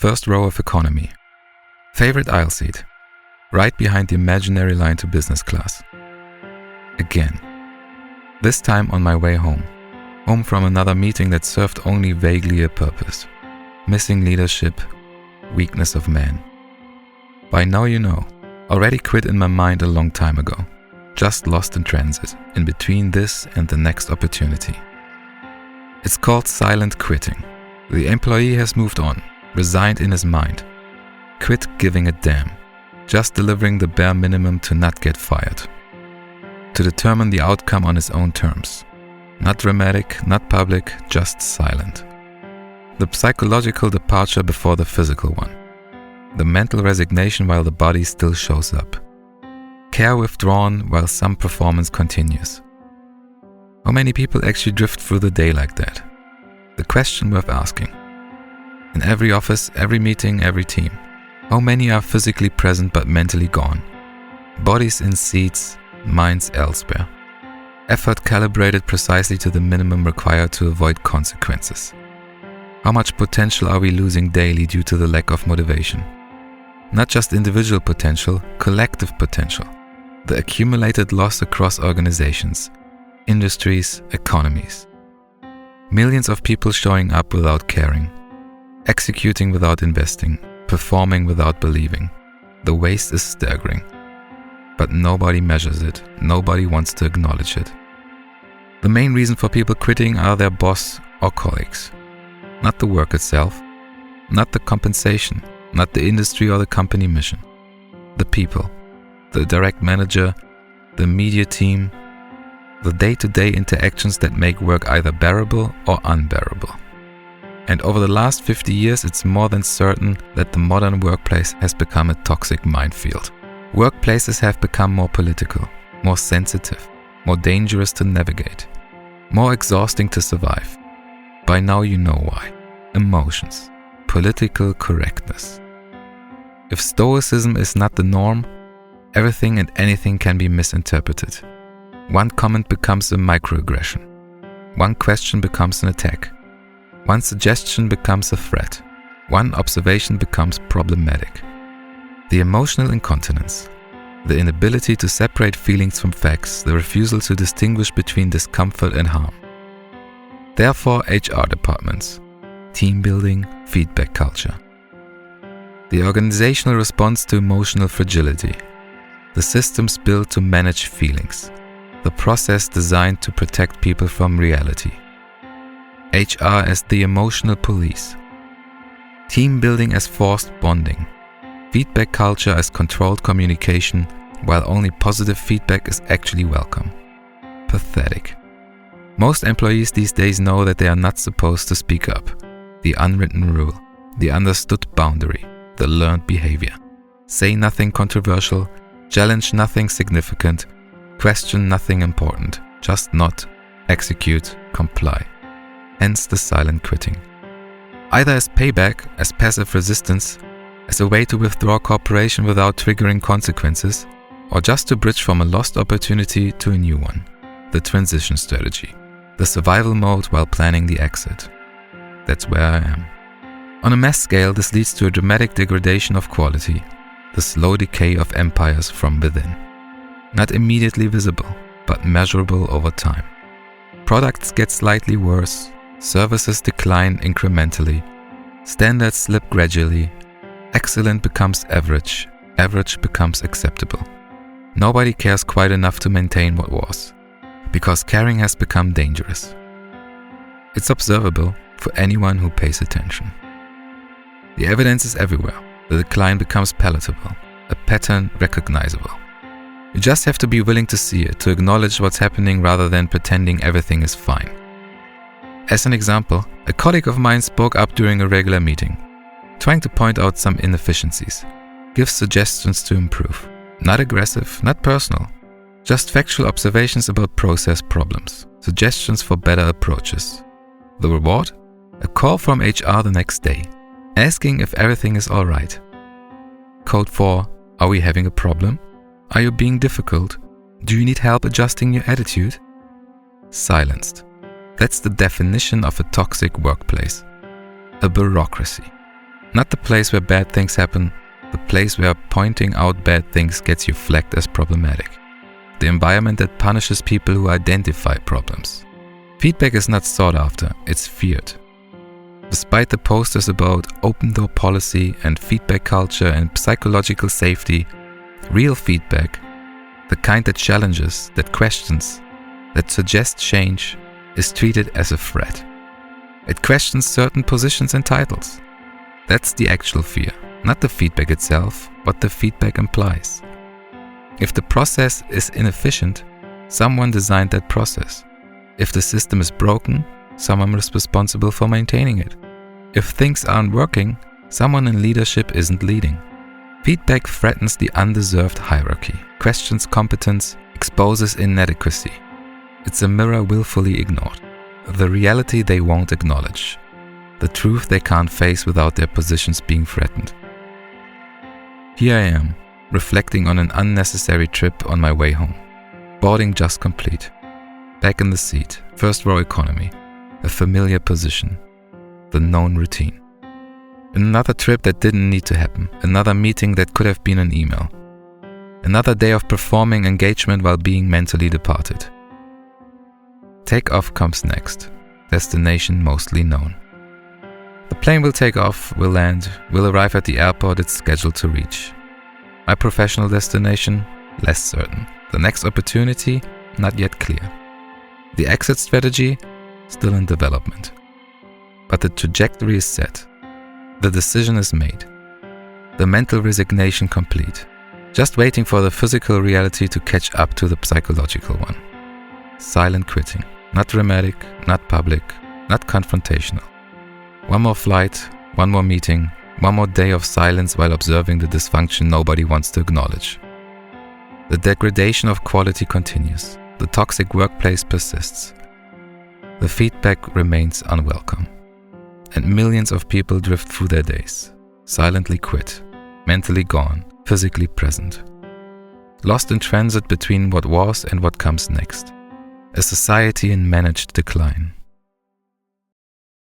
First row of economy. Favorite aisle seat. Right behind the imaginary line to business class. Again. This time on my way home. Home from another meeting that served only vaguely a purpose. Missing leadership. Weakness of man. By now you know. Already quit in my mind a long time ago. Just lost in transit, in between this and the next opportunity. It's called silent quitting. The employee has moved on, resigned in his mind. Quit giving a damn. Just delivering the bare minimum to not get fired. To determine the outcome on his own terms. Not dramatic, not public, just silent. The psychological departure before the physical one. The mental resignation while the body still shows up. Care withdrawn while some performance continues. How many people actually drift through the day like that? The question worth asking. In every office, every meeting, every team. How many are physically present but mentally gone? Bodies in seats, minds elsewhere. Effort calibrated precisely to the minimum required to avoid consequences. How much potential are we losing daily due to the lack of motivation? Not just individual potential, collective potential. The accumulated loss across organizations, industries, economies. Millions of people showing up without caring, executing without investing, performing without believing. The waste is staggering. But nobody measures it, nobody wants to acknowledge it. The main reason for people quitting are their boss or colleagues. Not the work itself, not the compensation, not the industry or the company mission. The people, the direct manager, the media team, the day-to-day interactions that make work either bearable or unbearable. And over the last 50 years, it's more than certain that the modern workplace has become a toxic minefield. Workplaces have become more political, more sensitive, more dangerous to navigate, more exhausting to survive. By now you know why. Emotions. Political correctness. If stoicism is not the norm, everything and anything can be misinterpreted. One comment becomes a microaggression. One question becomes an attack. One suggestion becomes a threat. One observation becomes problematic. The emotional incontinence, the inability to separate feelings from facts, the refusal to distinguish between discomfort and harm. Therefore, HR departments, team building, feedback culture. The organizational response to emotional fragility. The systems built to manage feelings. The process designed to protect people from reality. HR as the emotional police. Team building as forced bonding. Feedback culture as controlled communication, while only positive feedback is actually welcome. Pathetic. Most employees these days know that they are not supposed to speak up. The unwritten rule, the understood boundary, the learned behavior. Say nothing controversial, challenge nothing significant, question nothing important, just not, execute, comply. Hence the silent quitting. Either as payback, as passive resistance, as a way to withdraw cooperation without triggering consequences, or just to bridge from a lost opportunity to a new one. The transition strategy. The survival mode while planning the exit. That's where I am. On a mass scale, this leads to a dramatic degradation of quality, the slow decay of empires from within. Not immediately visible, but measurable over time. Products get slightly worse, services decline incrementally, standards slip gradually, excellent becomes average, average becomes acceptable. Nobody cares quite enough to maintain what was, because caring has become dangerous. It's observable for anyone who pays attention. The evidence is everywhere. The decline becomes palatable, a pattern recognizable. You just have to be willing to see it, to acknowledge what's happening rather than pretending everything is fine. As an example, a colleague of mine spoke up during a regular meeting, trying to point out some inefficiencies, give suggestions to improve. Not aggressive, not personal, just factual observations about process problems, suggestions for better approaches. The reward? A call from HR the next day, asking if everything is alright. Code for, are we having a problem? Are you being difficult? Do you need help adjusting your attitude? Silenced. That's the definition of a toxic workplace. A bureaucracy. Not the place where bad things happen, the place where pointing out bad things gets you flagged as problematic. The environment that punishes people who identify problems. Feedback is not sought after, it's feared. Despite the posters about open-door policy and feedback culture and psychological safety, real feedback, the kind that challenges, that questions, that suggests change, is treated as a threat. It questions certain positions and titles. That's the actual fear, not the feedback itself, what the feedback implies. If the process is inefficient, someone designed that process. If the system is broken, someone is responsible for maintaining it. If things aren't working, someone in leadership isn't leading. Feedback threatens the undeserved hierarchy, questions competence, exposes inadequacy. It's a mirror willfully ignored. The reality they won't acknowledge. The truth they can't face without their positions being threatened. Here I am, reflecting on an unnecessary trip on my way home. Boarding just complete. Back in the seat, first row economy, a familiar position, the known routine. Another trip that didn't need to happen, another meeting that could have been an email. Another day of performing engagement while being mentally departed. Takeoff comes next, destination mostly known. The plane will take off, will land, will arrive at the airport it's scheduled to reach. My professional destination, less certain. The next opportunity, not yet clear. The exit strategy, still in development. But the trajectory is set. The decision is made. The mental resignation complete. Just waiting for the physical reality to catch up to the psychological one. Silent quitting. Not dramatic, not public, not confrontational. One more flight, one more meeting, one more day of silence while observing the dysfunction nobody wants to acknowledge. The degradation of quality continues. The toxic workplace persists. The feedback remains unwelcome. And millions of people drift through their days, silently quit, mentally gone, physically present. Lost in transit between what was and what comes next. A society in managed decline.